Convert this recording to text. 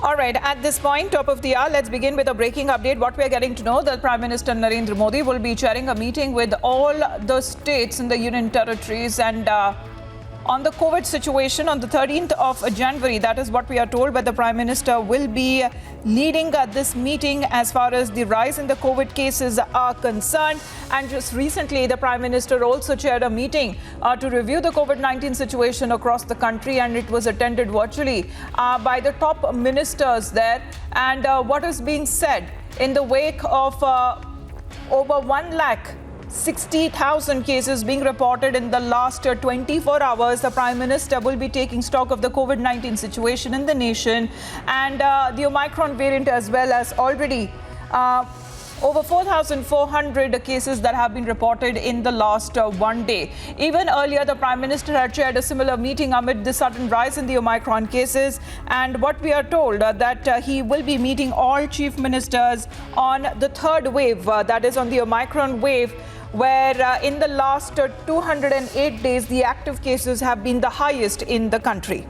All right, at this point, top of the hour, let's begin with a breaking update. What we are getting to know that Prime Minister Narendra Modi will be chairing a meeting with all the states in the Union territories and on the COVID situation on the 13th of January. That is what we are told, but the Prime Minister will be leading this meeting as far as the rise in the COVID cases are concerned. And just recently, the Prime Minister also chaired a meeting to review the COVID-19 situation across the country, and it was attended virtually by the top ministers there. And what is being said in the wake of over 1,60,000 cases being reported in the last 24 hours. The Prime Minister will be taking stock of the COVID-19 situation in the nation and the Omicron variant, as well as already over 4,400 cases that have been reported in the last one day. Even earlier, the Prime Minister had chaired a similar meeting amid the sudden rise in the Omicron cases. And what we are told that he will be meeting all chief ministers on the third wave, that is on the Omicron wave, where in the last 208 days, the active cases have been the highest in the country.